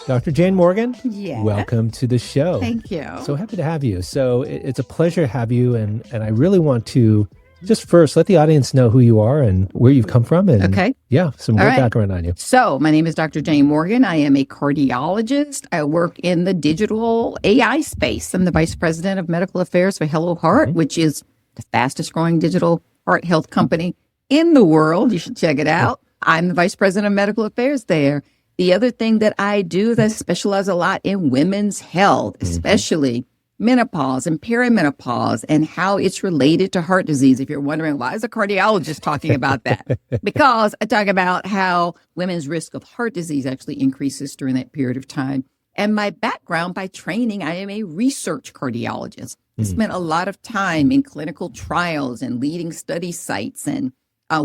Dr. Jayne Morgan, Yes. welcome to the show. Thank you. So happy to have you. So it's a pleasure to have you. And I really want to just first let the audience know who you are and where you've come from. And Okay. yeah, some more All right. background on you. So my name is Dr. Jayne Morgan. I am a cardiologist. I work in the digital AI space. I'm the vice president of medical affairs for Hello Heart, which is the fastest growing digital heart health company in the world. You should check it out. I'm the vice president of medical affairs there. The other thing that I do is I specialize a lot in women's health, especially menopause and perimenopause and how it's related to heart disease. If you're wondering, why is a cardiologist talking about that? Because I talk about how women's risk of heart disease actually increases during that period of time. And my background by training, I am a research cardiologist. I spent a lot of time in clinical trials and leading study sites and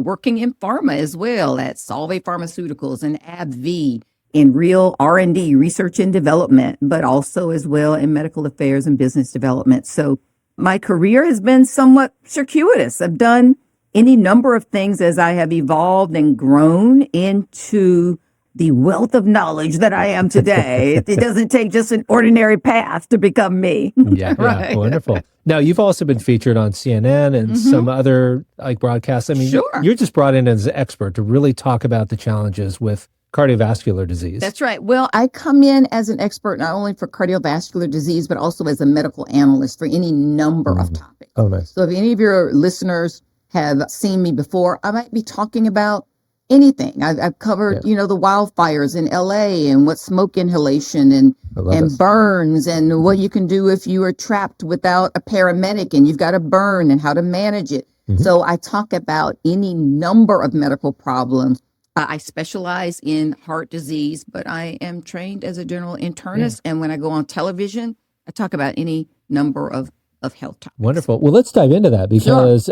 working in pharma as well at Solvay Pharmaceuticals and AbbVie in real R&D, research and development, but also as well in medical affairs and business development. So my career has been somewhat circuitous. I've done any number of things as I have evolved and grown into the wealth of knowledge that I am today. It doesn't take just an ordinary path to become me. Yeah, Right. yeah, wonderful. Now, you've also been featured on CNN and some other broadcasts. I mean, Sure. you're just brought in as an expert to really talk about the challenges with cardiovascular disease. That's right. Well, I come in as an expert not only for cardiovascular disease, but also as a medical analyst for any number of topics. Oh, nice. So if any of your listeners have seen me before, I might be talking about anything. I've covered, the wildfires in LA and what smoke inhalation and it. burns and what you can do if you are trapped without a paramedic and you've got a burn and how to manage it. So I talk about any number of medical problems. I specialize in heart disease, but I am trained as a general internist. And when I go on television, I talk about any number of health topics. Wonderful. Well, let's dive into that because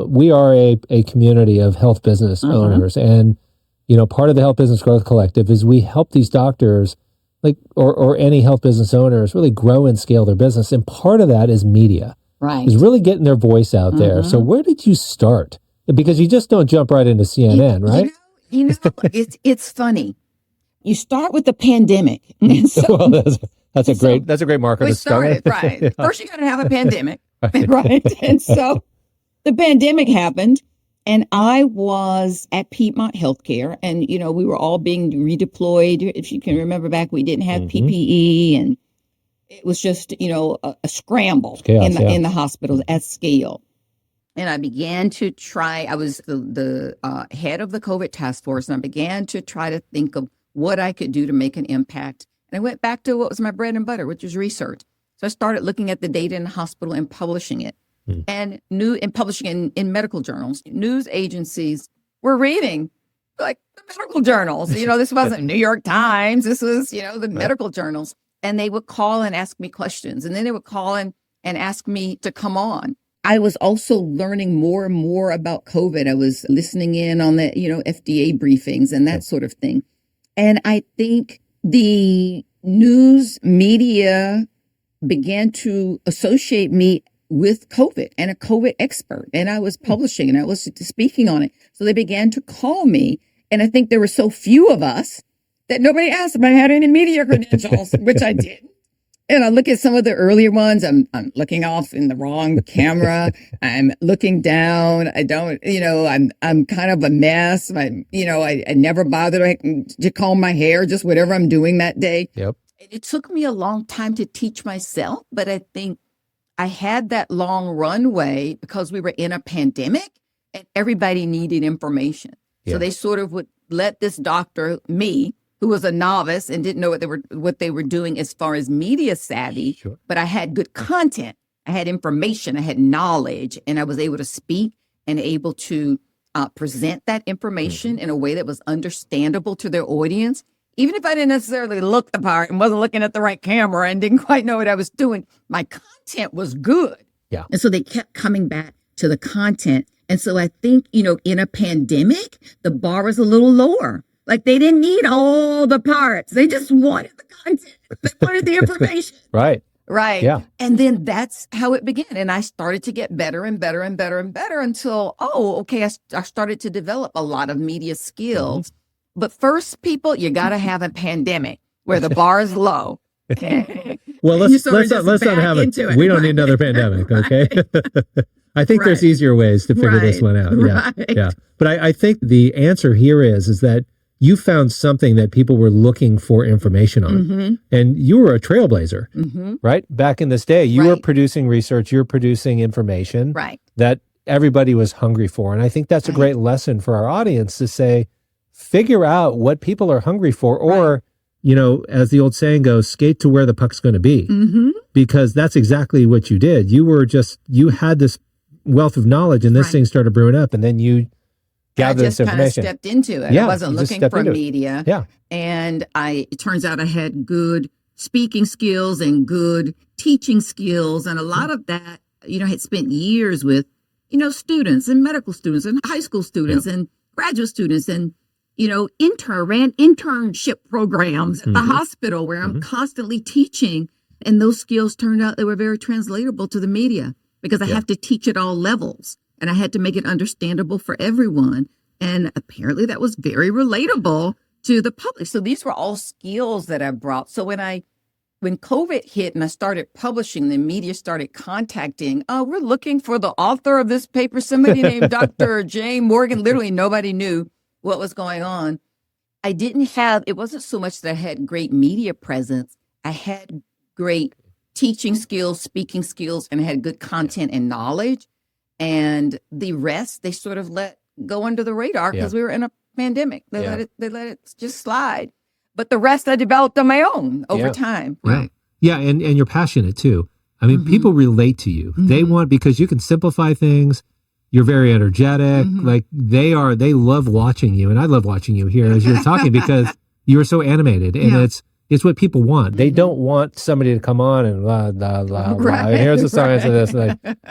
we are a community of health business owners. And, part of the Health Business Growth Collective is we help these doctors or any health business owners really grow and scale their business. And part of that is media. Right. Is really getting their voice out there. So where did you start? Because you just don't jump right into CNN, right? It's funny. You start with the pandemic. And so, Well, that's a great marker to start. Right. First, you got to have a pandemic, right? And so the pandemic happened, and I was at Piedmont Healthcare, and we were all being redeployed. If you can remember back, we didn't have PPE, and it was just a scramble in the hospitals at scale. And I began to try, I was the head of the COVID task force, and I began to try to think of what I could do to make an impact. And I went back to what was my bread and butter, which was research. So I started looking at the data in the hospital and publishing it, and publishing in medical journals. News agencies were reading the medical journals. This wasn't New York Times. This was, the medical journals. And they would call and ask me questions. And then they would call and ask me to come on. I was also learning more and more about COVID. I was listening in on the, FDA briefings and that sort of thing. And I think the news media began to associate me with COVID and a COVID expert. And I was publishing and I was speaking on it. So they began to call me. And I think there were so few of us that nobody asked if I had any media credentials, which I did. And I look at some of the earlier ones. I'm looking off in the wrong camera. I'm looking down. I don't, I'm kind of a mess. I never bothered to comb my hair, just whatever I'm doing that day. Yep. It took me a long time to teach myself, but I think I had that long runway because we were in a pandemic and everybody needed information. Yeah. So they sort of would let this doctor, me, who was a novice and didn't know what they were doing as far as media savvy, but I had good content. I had information, I had knowledge, and I was able to speak and able to present that information in a way that was understandable to their audience. Even if I didn't necessarily look the part and wasn't looking at the right camera and didn't quite know what I was doing, my content was good. Yeah. And so they kept coming back to the content. And so I think, in a pandemic, the bar was a little lower. Like they didn't need all the parts. They just wanted the content. They wanted the information. Right. Right. Yeah. And then that's how it began. And I started to get better and better and better and better until, I started to develop a lot of media skills. But first, people, you got to have a pandemic. where the bar is low. Well, let's not have it. We don't need another pandemic, okay? I think there's easier ways to figure this one out. Yeah. But I think the answer here is that you found something that people were looking for information on. And you were a trailblazer, right? Back in this day, you were producing research, you're producing information that everybody was hungry for. And I think that's a great lesson for our audience to say, figure out what people are hungry for, or, you know, as the old saying goes, skate to where the puck's going to be. Because that's exactly what you did. You had this wealth of knowledge, and this thing started brewing up, and then you gathered this information. I just kind of stepped into it. I wasn't looking for media. And it turns out I had good speaking skills and good teaching skills. And a lot of that, you know, I had spent years with, you know, students and medical students and high school students and graduate students, and, you know, ran internship programs at the hospital where I'm constantly teaching. And those skills turned out they were very translatable to the media, because I have to teach at all levels, and I had to make it understandable for everyone. And apparently that was very relatable to the public. So these were all skills that I brought. So when COVID hit and I started publishing, the media started contacting, we're looking for the author of this paper, somebody named Dr. Jayne Morgan. Literally nobody knew what was going on. It wasn't so much that I had great media presence. I had great teaching skills, speaking skills, and I had good content and knowledge. And the rest, they sort of let go under the radar because we were in a pandemic. They let it just slide. But the rest I developed on my own over time. Right. Yeah. And you're passionate too. I mean, people relate to you. They want, because you can simplify things. You're very energetic. Like they love watching you. And I love watching you here as you're talking, because you're so animated, and it's what people want. They don't want somebody to come on and blah, blah, blah, blah. And here's the science of this,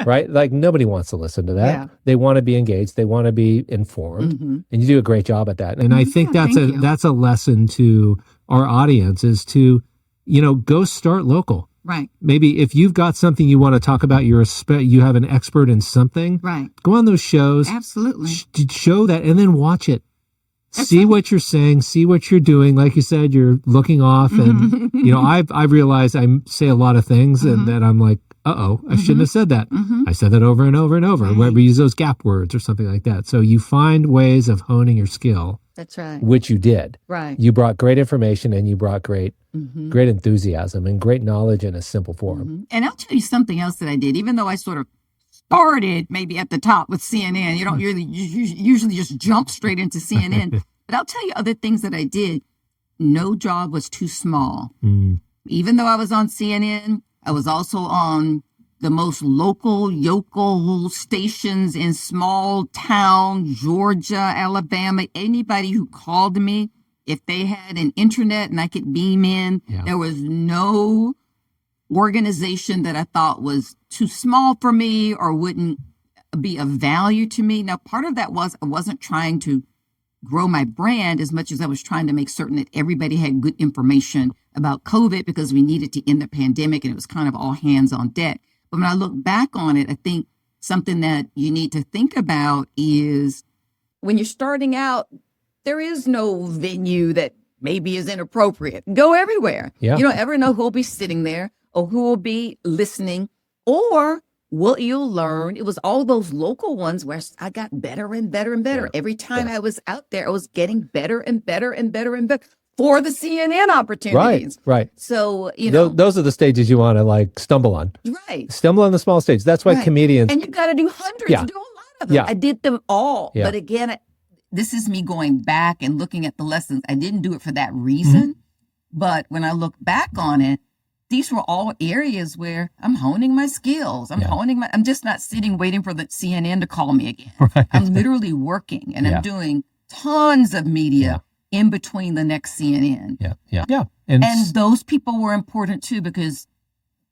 right? Like nobody wants to listen to that. They want to be engaged. They want to be informed, and you do a great job at that. And I think that's a lesson to our audience, is to, you know, go start local. Right. Maybe if you've got something you want to talk about, you have an expert in something. Right. Go on those shows. Absolutely. Show that, and then watch it. See what you're saying, see what you're doing. Like you said, you're looking off, and you know, I've realized I say a lot of things and that I'm like, I shouldn't have said that. I said that over and over and over. Where we use those gap words or something like that. So you find ways of honing your skill. That's right. Which you did. Right. You brought great information, and you brought great enthusiasm and great knowledge in a simple form. And I'll tell you something else that I did, even though I sort of started maybe at the top with CNN. You don't usually just jump straight into CNN. But I'll tell you other things that I did. No job was too small. Even though I was on CNN, I was also on the most yokel stations in small town, Georgia, Alabama. Anybody who called me, if they had an internet and I could beam in, there was no organization that I thought was too small for me or wouldn't be of value to me. Now, part of that was I wasn't trying to grow my brand as much as I was trying to make certain that everybody had good information about COVID, because we needed to end the pandemic, and it was kind of all hands on deck. But when I look back on it, I think something that you need to think about is when you're starting out, there is no venue that maybe is inappropriate. Go everywhere. You don't ever know who will be sitting there or who will be listening, or what you'll learn. It was all those local ones where I got better and better and better. Every time I was out there, I was getting better and better and better and better for the CNN opportunities. Right. So, you know. Those are the stages you want to like stumble on. Right. Stumble on the small stage. That's why comedians. And you got to do hundreds, do a lot of them. I did them all. But again, this is me going back and looking at the lessons. I didn't do it for that reason. But when I look back on it, these were all areas where I'm honing my skills. I'm just not sitting waiting for the CNN to call me again. I'm literally working, and I'm doing tons of media in between the next CNN. And those people were important too, because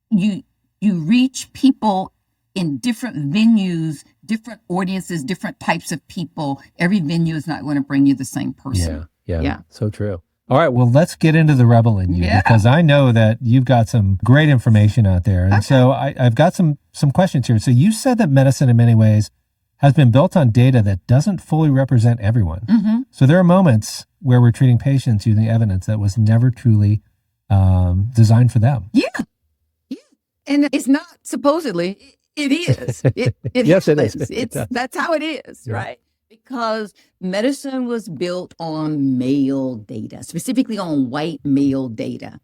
you reach people in different venues, different audiences, different types of people. Every venue is not going to bring you the same person. Yeah. So true. All right, well, let's get into the rebel in you, because I know that you've got some great information out there. And so I've got some questions here. So you said that medicine in many ways has been built on data that doesn't fully represent everyone. So there are moments where we're treating patients using evidence that was never truly designed for them. Yeah. And it's not supposedly, it is. It Yes, happens. it is. That's how it is, right? Because medicine was built on male data, specifically on white male data.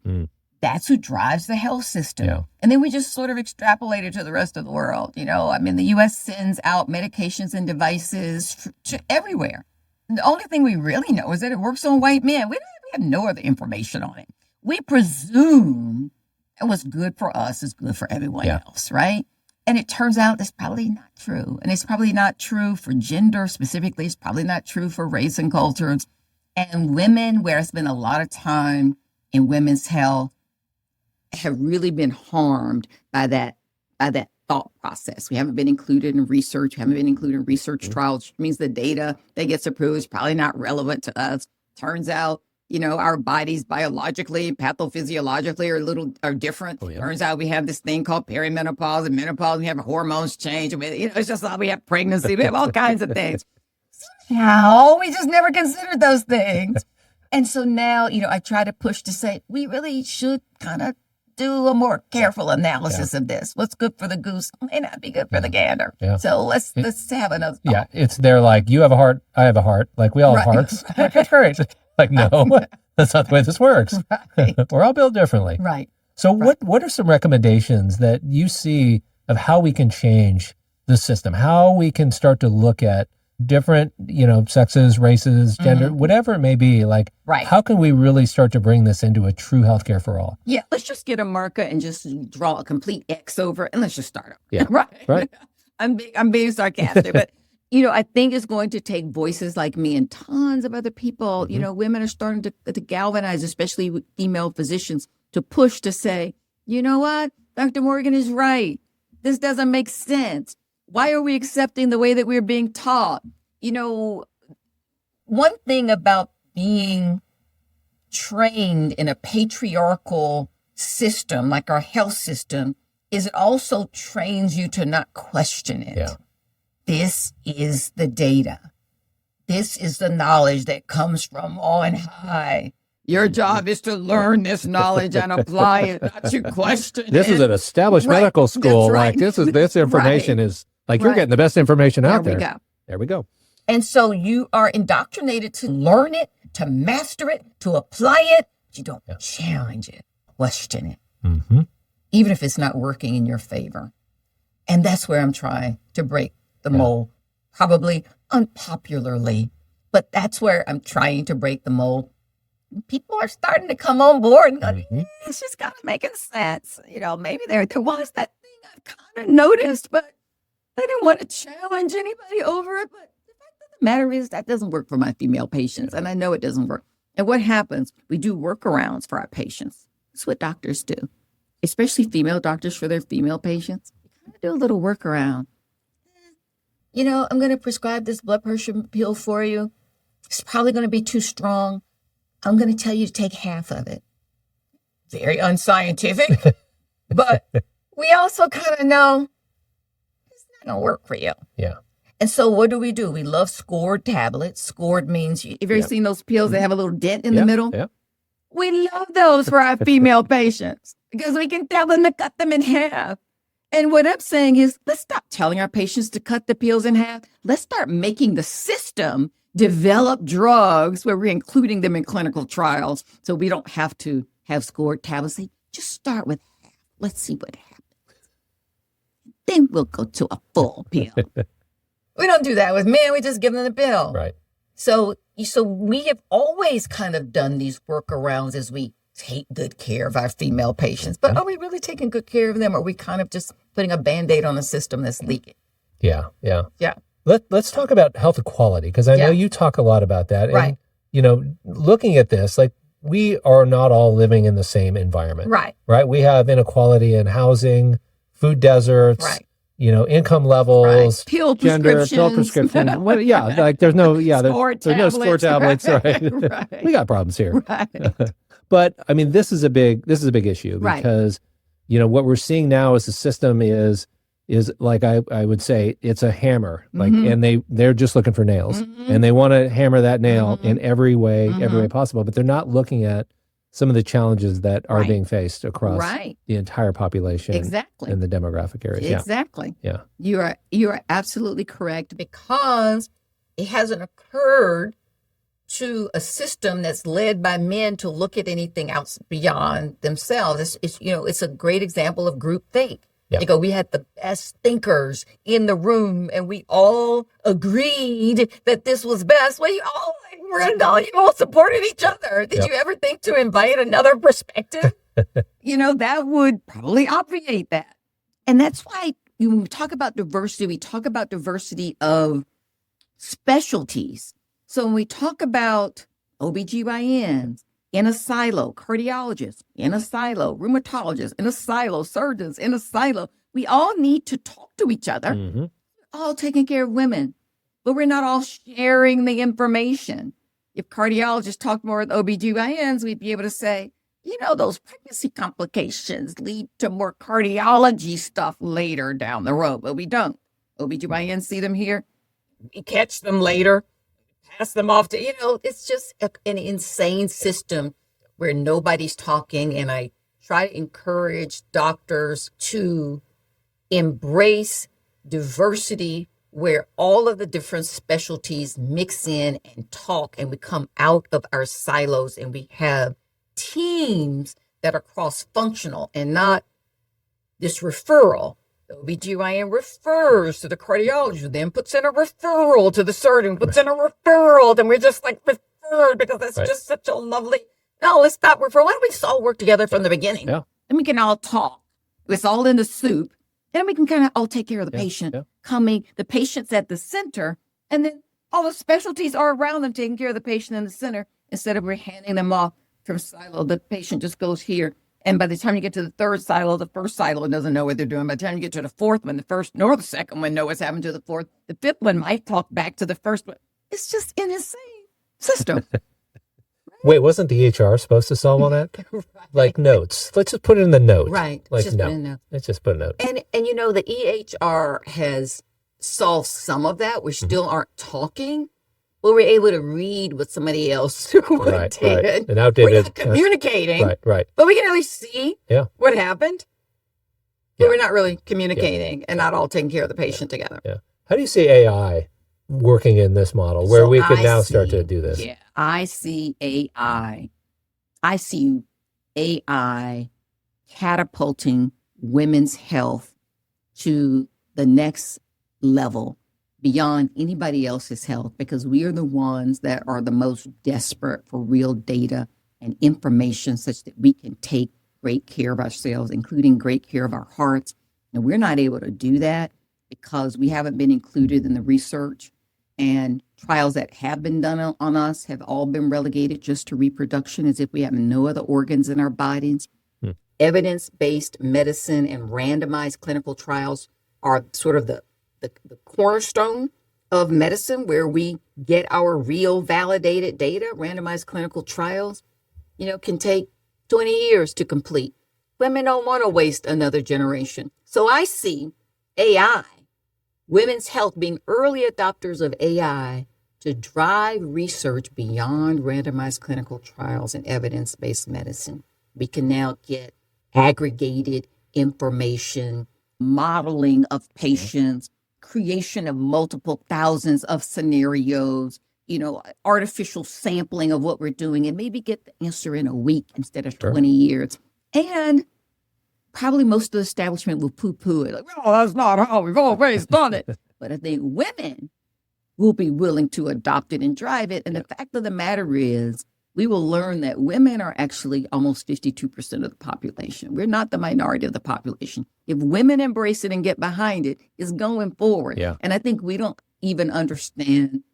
That's who drives the health system. Yeah. And then we just sort of extrapolate it to the rest of the world. I mean, the U.S. sends out medications and devices to everywhere. And the only thing we really know is that it works on white men. We have no other information on it. We presume that what's good for us is good for everyone else, right? And it turns out that's probably not true. And it's probably not true for gender specifically. It's probably not true for race and cultures. And women, where it's been a lot of time in women's health, have really been harmed by that thought process. We haven't been included in research. We haven't been included in research trials, which means the data that gets approved is probably not relevant to us. Turns out, our bodies biologically, pathophysiologically are different. Oh, yeah. Turns out we have this thing called perimenopause and menopause. We have hormones change. It's just like we have pregnancy. We have all kinds of things. Somehow we just never considered those things. And so now, I try to push to say, we really should kind of do a more careful analysis of this. What's good for the goose may not be good for the gander. Yeah. So let's have another thought. Yeah, it's they're like, you have a heart, I have a heart. Like, we all have hearts. Like, that's great. Like, no, that's not the way this works. Right. We're all built differently. Right. So what are some recommendations that you see of how we can change the system, how we can start to look at different, sexes, races, gender, whatever it may be, like, how can we really start to bring this into a true healthcare for all? Yeah, let's just get a marker and just draw a complete X over it, and let's just start up. Yeah, right. I'm being sarcastic, but I think it's going to take voices like me and tons of other people. Women are starting to galvanize, especially with female physicians, to push to say, you know what, Dr. Morgan is right. This doesn't make sense. Why are we accepting the way that we're being taught? One thing about being trained in a patriarchal system like our health system is it also trains you to not question it. Yeah. This is the data. This is the knowledge that comes from on high. Your job is to learn this knowledge and apply it, not to question it. This is an established medical school. Right. Like, this information is like, you're getting the best information out there. There we go. And so you are indoctrinated to learn it, to master it, to apply it. But you don't challenge it, question it, even if it's not working in your favor. And that's where I'm trying to break the mold, probably unpopularly, but that's where I'm trying to break the mold. People are starting to come on board and go, it's just kind of making sense. Maybe there was that thing I've kind of noticed, but I didn't want to challenge anybody over it. But the fact of the matter is that doesn't work for my female patients, and I know it doesn't work. And what happens? We do workarounds for our patients. That's what doctors do, especially female doctors for their female patients. We kind of do a little workaround. I'm going to prescribe this blood pressure pill for you. It's probably going to be too strong. I'm going to tell you to take half of it. Very unscientific, but we also kind of know it's not going to work for you. Yeah. And so what do? We love scored tablets. Scored means, you've ever seen those pills that have a little dent in the middle? Yeah. We love those for our female patients because we can tell them to cut them in half. And what I'm saying is, let's stop telling our patients to cut the pills in half. Let's start making the system develop drugs where we're including them in clinical trials so we don't have to have scored tablets. Say, just start with half. Let's see what happens. Then we'll go to a full pill. We don't do that with men. We just give them the pill. Right. So we have always kind of done these workarounds as we take good care of our female patients. But are we really taking good care of them? Or are we kind of just putting a Band-Aid on a system that's leaking? Yeah. Let's talk about health equality, because I know you talk a lot about that. Right. And, looking at this, like, we are not all living in the same environment. Right. We have inequality in housing, food deserts, income levels, gender, pill prescriptions. Well, like there's no score tablets. Right. We got problems here. Right. But I mean, this is a big issue because, what we're seeing now is the system is like, I would say it's a hammer, like, and they're just looking for nails and they want to hammer that nail in every way possible, but they're not looking at some of the challenges that are Right. being faced across Right. the entire population Exactly. in the demographic areas. Exactly. Yeah. You are absolutely correct, because it hasn't occurred to a system that's led by men to look at anything else beyond themselves. It's a great example of groupthink. Yeah. You go, we had the best thinkers in the room and we all agreed that this was best. Well, you all supported each other. Did Yep. you ever think to invite another perspective? That would probably obviate that. And that's why when we talk about diversity, we talk about diversity of specialties. So when we talk about OBGYNs in a silo, cardiologists in a silo, rheumatologists in a silo, surgeons in a silo, we all need to talk to each other, Mm-hmm. all taking care of women, but we're not all sharing the information. If cardiologists talked more with OBGYNs, we'd be able to say, those pregnancy complications lead to more cardiology stuff later down the road, but we don't. OBGYNs see them here. We catch them later, pass them off to, it's just an insane system where nobody's talking. And I try to encourage doctors to embrace diversity where all of the different specialties mix in and talk, and we come out of our silos and we have teams that are cross-functional and not this referral. The OBGYN refers to the cardiologist, then puts in a referral to the surgeon, puts in a referral, then we're just like referred because that's Right. just such a lovely, no, let's stop referral. Why don't we just all work together from the beginning? Yeah. And we can all talk. It's all in the soup. And we can kind of all take care of the patient, the patient's at the center, and then all the specialties are around them taking care of the patient in the center instead of we're handing them off from silo. The patient just goes here. And by the time you get to the third silo, the first silo doesn't know what they're doing. By the time you get to the fourth one, the first nor the second one know what's happened to the fourth. The fifth one might talk back to the first one. It's just an insane system. Wait, wasn't the EHR supposed to solve all that? Right. Like notes. Let's just put it in the note. Right. Like, Just no. put in a note. Let's just put a note. And the EHR has solved some of that. We still aren't talking, but we're able to read what somebody else did. Right. An outdated. We're not communicating, Right. but we can at least see Yeah. what happened. But Yeah. we're not really communicating and not all taking care of the patient together. Yeah. How do you see AI working in this model where So we could I now start see- to do this? Yeah, I see AI. I see AI catapulting women's health to the next level beyond anybody else's health, because we are the ones that are the most desperate for real data and information such that we can take great care of ourselves, including great care of our hearts. And we're not able to do that because we haven't been included in the research, and trials that have been done on us have all been relegated just to reproduction, as if we have no other organs in our bodies. Evidence-based medicine and randomized clinical trials are sort of the cornerstone of medicine, where we get our real validated data. Randomized clinical trials, can take 20 years to complete. Women don't want to waste another generation. So I see AI, women's health, being early adopters of AI to drive research beyond randomized clinical trials and evidence-based medicine. We can now get aggregated information, modeling of patients, creation of multiple thousands of scenarios, artificial sampling of what we're doing, and maybe get the answer in a week instead of 20 years. And probably most of the establishment will poo-poo it. Like, oh, that's not how we've always done it. But I think women will be willing to adopt it and drive it. And the fact of the matter is, we will learn that women are actually almost 52% of the population. We're not the minority of the population. If women embrace it and get behind it, it's going forward. Yeah. And I think we don't even understand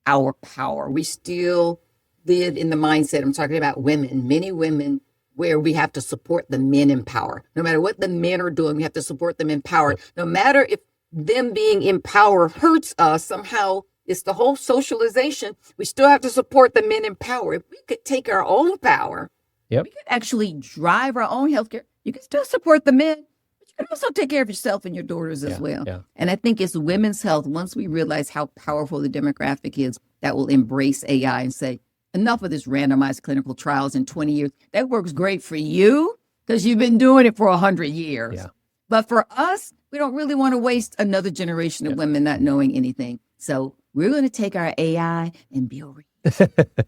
our power. We still live in the mindset, I'm talking about women, many women, where we have to support the men in power. No matter what the men are doing, we have to support them in power. No matter if them being in power hurts us, somehow it's the whole socialization. We still have to support the men in power. If we could take our own power, we could actually drive our own healthcare. You can still support the men, but you can also take care of yourself and your daughters as well. Yeah. And I think it's women's health, once we realize how powerful the demographic is, that will embrace AI and say, enough of this randomized clinical trials in 20 years. That works great for you because you've been doing it for 100 years. Yeah. But for us, we don't really want to waste another generation of women not knowing anything. So we're going to take our AI and build.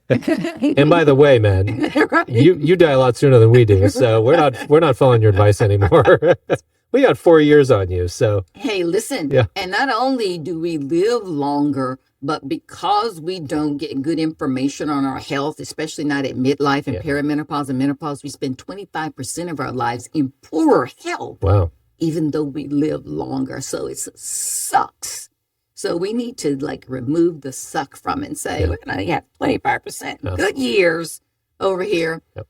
And by the way, man, Right. you die a lot sooner than we do, so we're not following your advice anymore. We got 4 years on you, so. Hey, listen, Yeah. and not only do we live longer, but because we don't get good information on our health, especially not at midlife and perimenopause and menopause, we spend 25% of our lives in poorer health, Wow. even though we live longer. So it sucks. So we need to remove the suck from it and say, we're going to have 25% good years over here. Yep.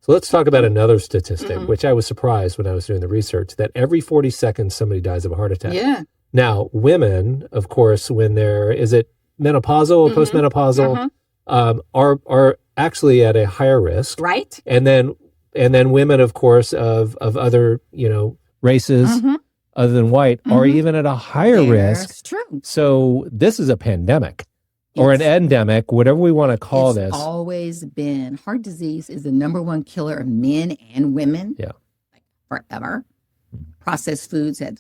So let's talk about another statistic, which I was surprised when I was doing the research, that every 40 seconds somebody dies of a heart attack. Yeah. Now, women, of course, when is it menopausal, postmenopausal, are actually at a higher risk. Right. And then women, of course, of other, races other than white are even at a higher risk. That's true. So this is a pandemic or an endemic, whatever we want to call this. It's always been. Heart disease is the number one killer of men and women. Yeah. Forever. Processed foods had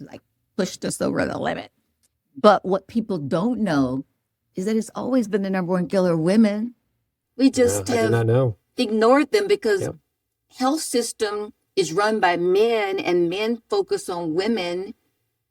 pushed us over the limit. But what people don't know is that it's always been the number one killer of women. We just I did not know. ignored them because health system is run by men, and men focus on women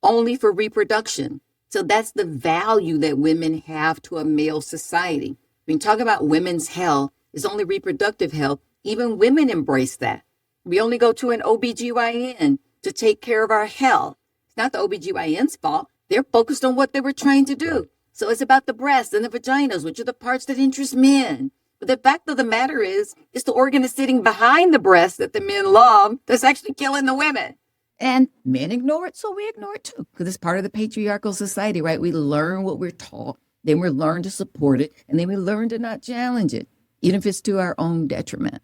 only for reproduction. So that's the value that women have to a male society. When you talk about women's health, it's only reproductive health. Even women embrace that. We only go to an OBGYN to take care of our health. It's not the OBGYN's fault. They're focused on what they were trained to do. So it's about the breasts and the vaginas, which are the parts that interest men. But the fact of the matter is, it's the organ that's sitting behind the breast that the men love that's actually killing the women. And men ignore it, so we ignore it too. Because it's part of the patriarchal society, right? We learn what we're taught, then we learn to support it, and then we learn to not challenge it, even if it's to our own detriment.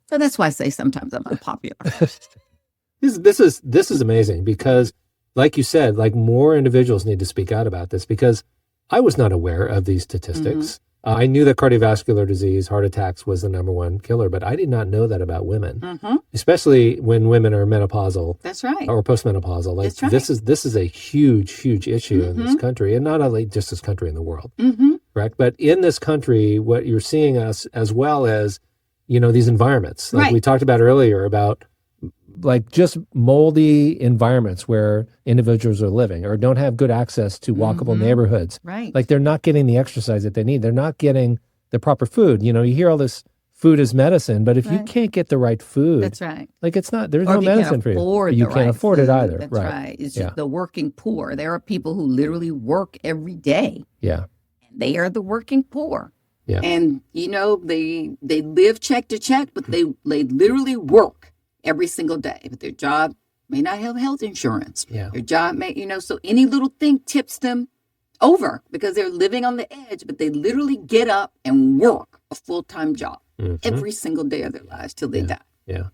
So that's why I say sometimes I'm unpopular. This is amazing because, like you said, more individuals need to speak out about this because I was not aware of these statistics. I knew that cardiovascular disease, heart attacks was the number one killer, but I did not know that about women, especially when women are menopausal. That's right. Or postmenopausal. That's right. This is a huge issue in this country, and not only just this country, in the world, correct? But in this country, what you're seeing us as well as, these environments, like we talked about earlier about just moldy environments where individuals are living or don't have good access to walkable neighborhoods. Right. They're not getting the exercise that they need. They're not getting the proper food. You hear all this food is medicine, but if you can't get the right food, that's right. It's not, there's no medicine for you. You can't afford it either. That's right. It's just the working poor. There are people who literally work every day. Yeah. And they are the working poor. Yeah. And, they live check to check, but they literally work every single day, but their job may not have health insurance. Yeah. Their job may, so any little thing tips them over because they're living on the edge, but they literally get up and work a full-time job every single day of their lives till they die. Yeah.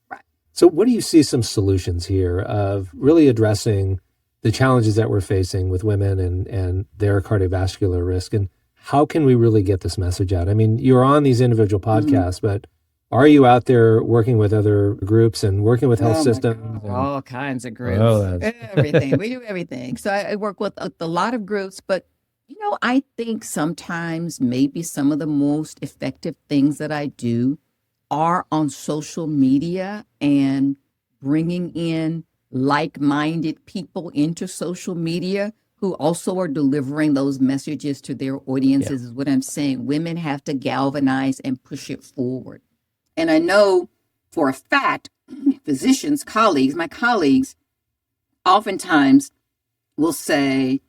Right. So what do you see some solutions here of really addressing the challenges that we're facing with women and their cardiovascular risk? And how can we really get this message out? I mean, you're on these individual podcasts, but are you out there working with other groups and working with health systems? All kinds of groups. Everything. We do everything. So I work with a lot of groups, but, I think sometimes maybe some of the most effective things that I do are on social media and bringing in like-minded people into social media who also are delivering those messages to their audiences is what I'm saying. Women have to galvanize and push it forward. And I know for a fact, physicians, my colleagues, oftentimes will say,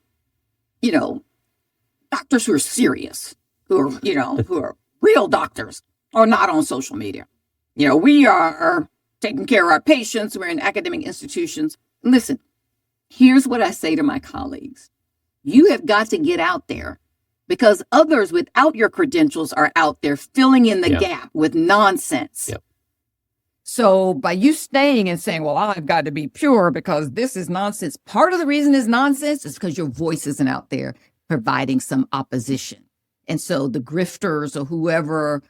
doctors who are serious, who are real doctors are not on social media. We are taking care of our patients. We're in academic institutions. Listen, here's what I say to my colleagues. You have got to get out there. Because others without your credentials are out there filling in the gap with nonsense. Yep. So by you staying and saying, well, I've got to be pure because this is nonsense. Part of the reason is nonsense is because your voice isn't out there providing some opposition. And so the grifters or whoever,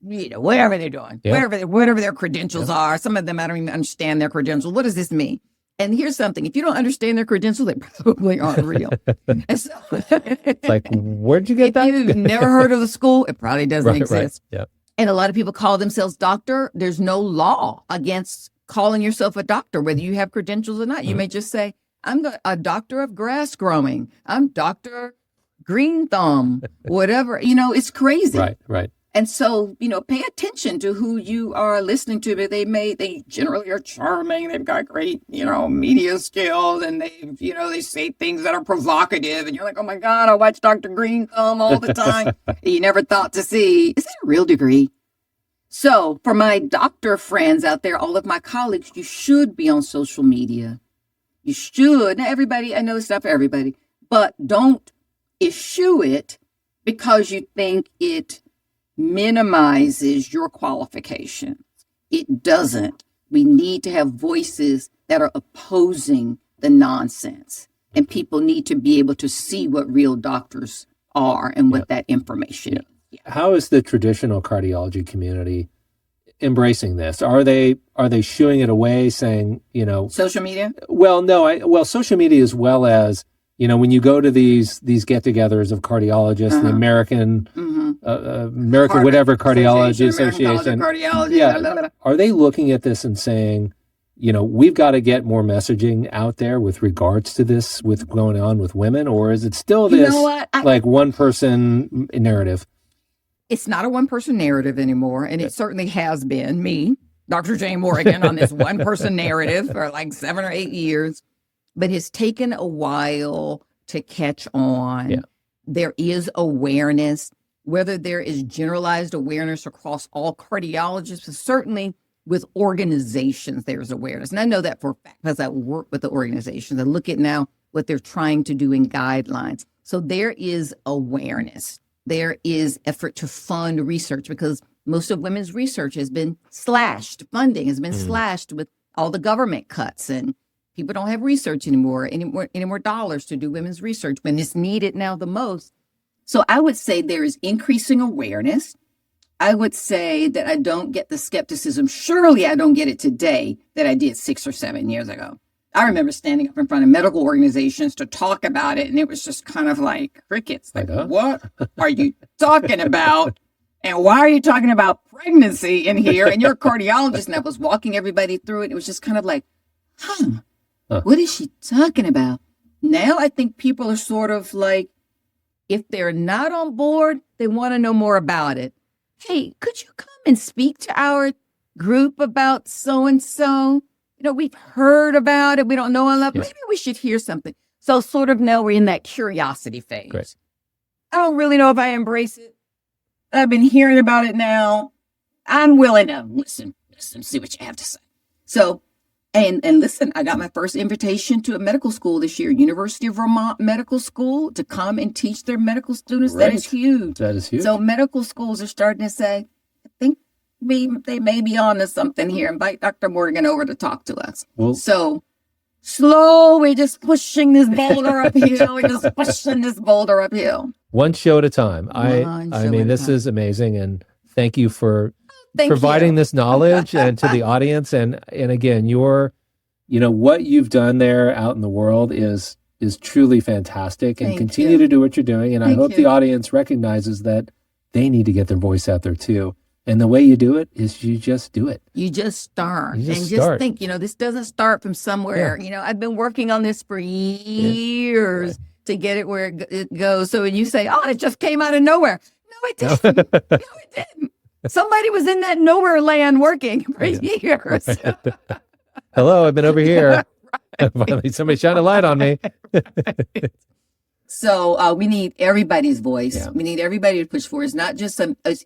whatever they're doing, whatever their credentials are, some of them, I don't even understand their credentials. What does this mean? And here's something. If you don't understand their credentials, they probably aren't real. And so, it's like, where'd you get that? If you've never heard of the school, it probably doesn't exist. Right. Yeah. And a lot of people call themselves doctor. There's no law against calling yourself a doctor, whether you have credentials or not. You may just say, I'm a doctor of grass growing. I'm Dr. Green Thumb, whatever. It's crazy. Right. And so, pay attention to who you are listening to. But they generally are charming. They've got great, media skills, and they say things that are provocative. And you're like, oh my God, I watch Dr. Green Thumb all the time. You never thought to see, is that a real degree? So for my doctor friends out there, all of my colleagues, you should be on social media. You should. Not everybody, I know it's not for everybody, but don't issue it because you think it minimizes your qualifications. It doesn't. We need to have voices that are opposing the nonsense, and people need to be able to see what real doctors are and what that information is. Yeah. How is the traditional cardiology community embracing this? Are they shooing it away, saying, social media? Well, no, social media, as well as, when you go to these get-togethers of cardiologists, the American whatever Cardiology Association. Are they looking at this and saying, we've got to get more messaging out there with regards to this, with going on with women, or is it still this one person narrative? It's not a one person narrative anymore, and it certainly has been me, Dr. Jayne Morgan, on this one person narrative for like 7 or 8 years. But it's taken a while to catch on. Yeah. There is awareness, whether there is generalized awareness across all cardiologists, but certainly with organizations, there's awareness. And I know that for a fact because I work with the organizations. I look at now what they're trying to do in guidelines. So there is awareness. There is effort to fund research because most of women's research has been slashed. Funding has been slashed with all the government cuts, and people don't have research anymore, any more dollars to do women's research when it's needed now the most. So I would say there is increasing awareness. I would say that I don't get the skepticism. Surely I don't get it today that I did 6 or 7 years ago. I remember standing up in front of medical organizations to talk about it, and it was just kind of like crickets. Like, what are you talking about? And why are you talking about pregnancy in here? And you're a cardiologist, and I was walking everybody through it. It was just kind of like, what is she talking about? Now I think people are sort of like, if they're not on board, they want to know more about it. Hey, could you come and speak to our group about so-and-so? We've heard about it. We don't know enough. Maybe we should hear something. So sort of now we're in that curiosity phase. Great. I don't really know if I embrace it. I've been hearing about it now. I'm willing to listen, see what you have to say. So, and listen, I got my first invitation to a medical school this year, University of Vermont Medical School, to come and teach their medical students. Right. That is huge. That is huge. So medical schools are starting to say, I think they may be on to something here. Invite Dr. Morgan over to talk to us. Well, so slowly just pushing this boulder uphill. We're just pushing this boulder uphill. One show at a time. I mean, this is amazing. And thank you for providing this knowledge and to the audience. And again, what you've done there out in the world is truly fantastic, and continue to do what you're doing. And I hope the audience recognizes that they need to get their voice out there too. And the way you do it is you just do it. You just start. Just think, this doesn't start from somewhere. Yeah. I've been working on this for years to get it where it goes. So when you say, it just came out of nowhere. No, it didn't. No, it didn't. Somebody was in that nowhere land working for years. Right. Hello, I've been over here. Finally, somebody shine a light on me. So we need everybody's voice. Yeah. We need everybody to push forward. It's not just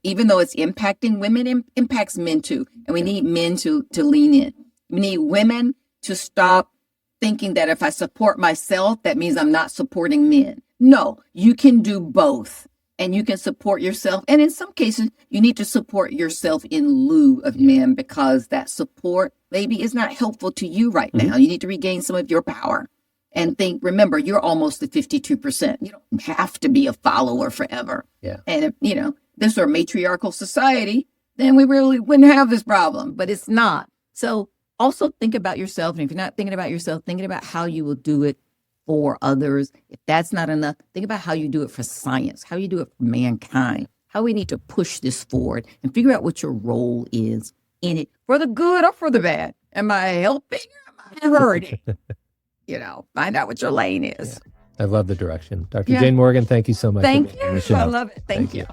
even though it's impacting women, it impacts men too. And we need men to lean in. We need women to stop thinking that if I support myself, that means I'm not supporting men. No, you can do both. And you can support yourself. And in some cases, you need to support yourself in lieu of men, because that support maybe is not helpful to you right now. You need to regain some of your power. and remember, you're almost the 52%. You don't have to be a follower forever. Yeah. And if, this were a matriarchal society, then we really wouldn't have this problem, but it's not. So also think about yourself. And if you're not thinking about yourself, thinking about how you will do it for others. If that's not enough, think about how you do it for science, how you do it for mankind, how we need to push this forward and figure out what your role is in it, for the good or for the bad. Am I helping or am I hurting? Find out what your lane is. Yeah. I love the direction. Dr. Jayne Morgan, thank you so much. Thank you. I love it. Thank you.